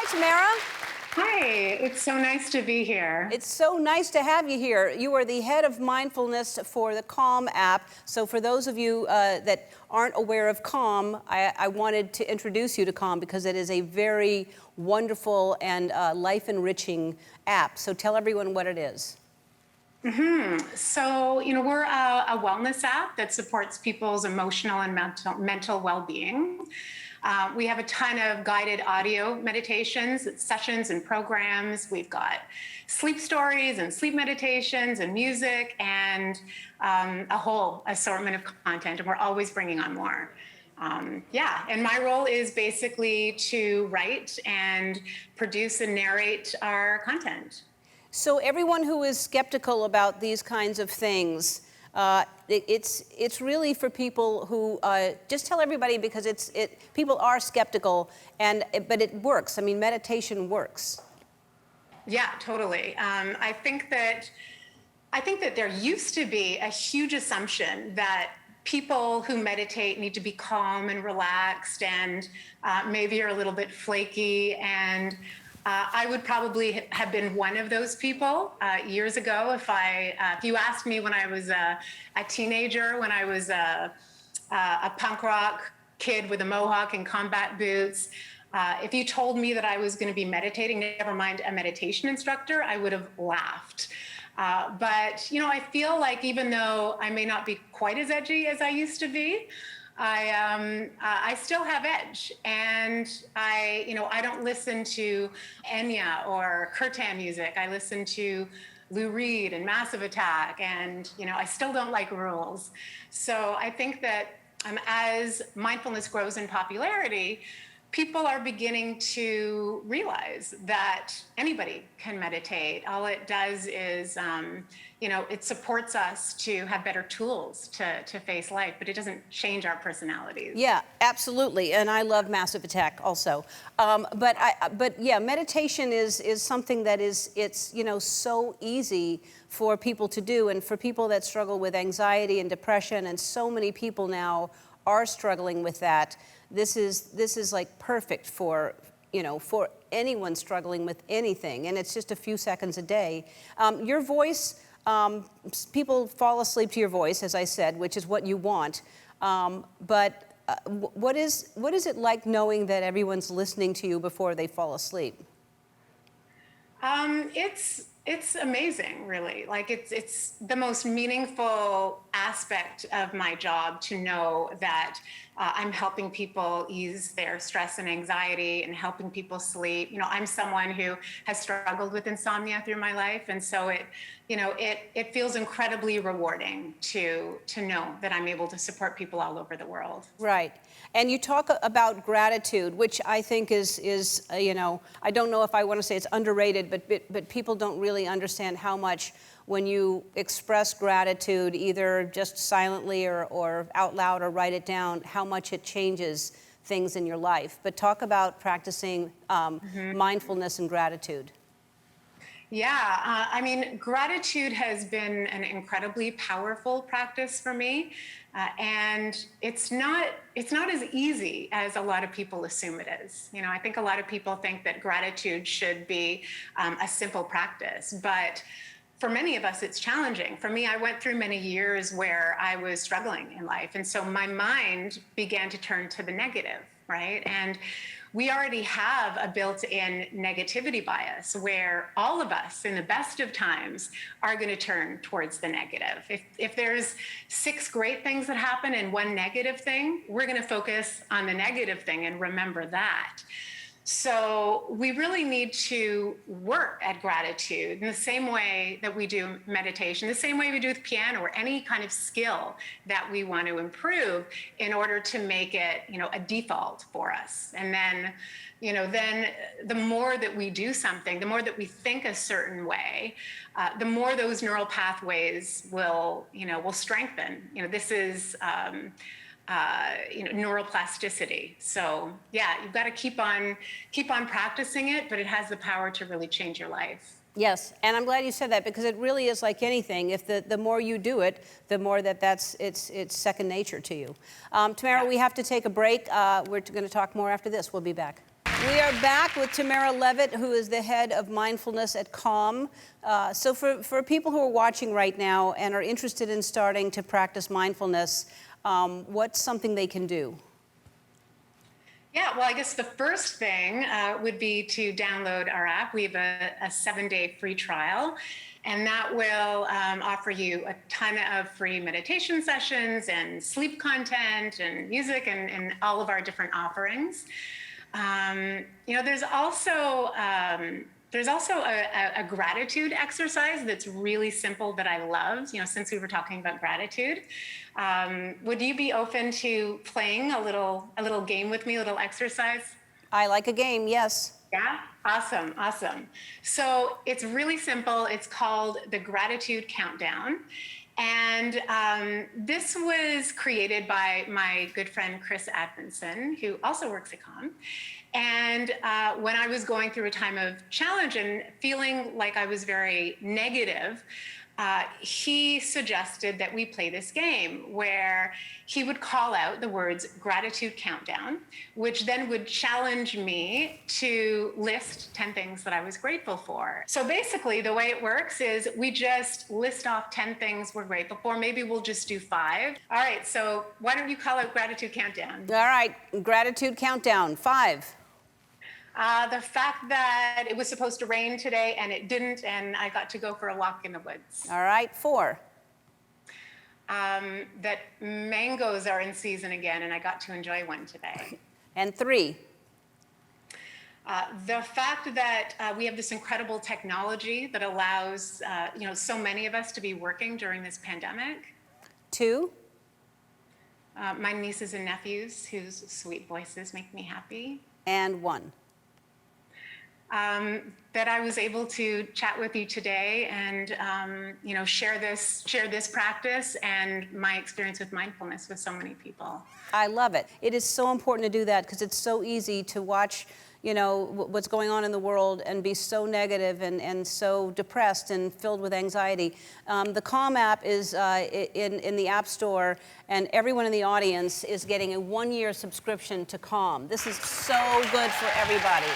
Tamara. Hi, it's so nice to be here. It's so nice to have you here. You are the head of mindfulness for the Calm app. So for those of you that aren't aware of Calm, I wanted to introduce you to Calm because it is a very wonderful and life-enriching app. So tell everyone what it is. So, we're a wellness app that supports people's emotional and mental well-being. We have a ton of guided audio meditations, sessions, and programs. We've got sleep stories and sleep meditations and music and a whole assortment of content, and we're always bringing on more. And my role is basically to write and produce and narrate our content. So everyone who is skeptical about these kinds of things, it's really for people who just tell everybody because people are skeptical, but it works. I mean, meditation works. Yeah, totally. I think that there used to be a huge assumption that people who meditate need to be calm and relaxed and maybe are a little bit flaky. And I would probably have been one of those people years ago if you asked me when I was a teenager, when I was a punk rock kid with a mohawk and combat boots. If you told me that I was going to be meditating, never mind a meditation instructor, I would have laughed. But I feel like even though I may not be quite as edgy as I used to be, I still have edge, and I don't listen to Enya or Kirtan music. I listen to Lou Reed and Massive Attack, and I still don't like rules. So I think that as mindfulness grows in popularity, people are beginning to realize that anybody can meditate. All it does is, it supports us to have better tools to face life, but it doesn't change our personalities. Yeah, absolutely. And I love Massive Attack also. But yeah, meditation is something that it's so easy for people to do, and for people that struggle with anxiety and depression, and so many people now are struggling with that. This is like perfect for anyone struggling with anything, and it's just a few seconds a day. Your voice, people fall asleep to your voice, as I said, which is what you want. But what is it like knowing that everyone's listening to you before they fall asleep? It's amazing, really. Like it's the most meaningful aspect of my job to know that I'm helping people ease their stress and anxiety and helping people sleep. I'm someone who has struggled with insomnia through my life, and so it feels incredibly rewarding to know that I'm able to support people all over the world. Right. And you talk about gratitude, which I think is I don't know if I want to say it's underrated, but people don't really understand how much, when you express gratitude, either just silently or out loud or write it down, how much it changes things in your life. But talk about practicing mindfulness and gratitude. Yeah, gratitude has been an incredibly powerful practice for me, and it's not as easy as a lot of people assume it is. I think a lot of people think that gratitude should be a simple practice, but for many of us, it's challenging. For me, I went through many years where I was struggling in life, and so my mind began to turn to the negative, right? And we already have a built-in negativity bias where all of us, in the best of times, are going to turn towards the negative. If there's 6 great things that happen and 1 negative thing, we're going to focus on the negative thing and remember that. So we really need to work at gratitude in the same way that we do meditation, the same way we do with piano or any kind of skill that we want to improve, in order to make it, a default for us. And then, then the more that we do something, the more that we think a certain way, the more those neural pathways will strengthen. This is neuroplasticity. So yeah, you've got to keep on practicing it, but it has the power to really change your life. Yes, and I'm glad you said that, because it really is like anything. If the more you do it, the more it's second nature to you. Tamara, we have to take a break. We're going to talk more after this. We'll be back. We are back with Tamara Levitt, who is the head of mindfulness at Calm. So for people who are watching right now and are interested in starting to practice mindfulness, what's something they can do? Yeah, well, I guess the first thing would be to download our app. We have a 7-day free trial, and that will offer you a ton of free meditation sessions and sleep content and music and all of our different offerings. There's also a gratitude exercise that's really simple that I love, since we were talking about gratitude. Would you be open to playing a little game with me, a little exercise? I like a game, yes. Yeah, awesome. So it's really simple. It's called the Gratitude Countdown. And this was created by my good friend, Chris Advinson, who also works at Calm. And when I was going through a time of challenge and feeling like I was very negative, he suggested that we play this game where he would call out the words gratitude countdown, which then would challenge me to list 10 things that I was grateful for. So basically, the way it works is we just list off 10 things we're grateful for. Maybe we'll just do 5. All right, so why don't you call out gratitude countdown? All right, gratitude countdown, 5. The fact that it was supposed to rain today and it didn't, and I got to go for a walk in the woods. All right, 4. That mangoes are in season again, and I got to enjoy one today. And 3. The fact that we have this incredible technology that allows, so many of us to be working during this pandemic. 2. My nieces and nephews, whose sweet voices make me happy. And 1. That I was able to chat with you today and share this practice and my experience with mindfulness with so many people. I love it. It is so important to do that because it's so easy to watch what's going on in the world and be so negative and so depressed and filled with anxiety. The Calm app is in the App Store, and everyone in the audience is getting a 1-year subscription to Calm. This is so good for everybody.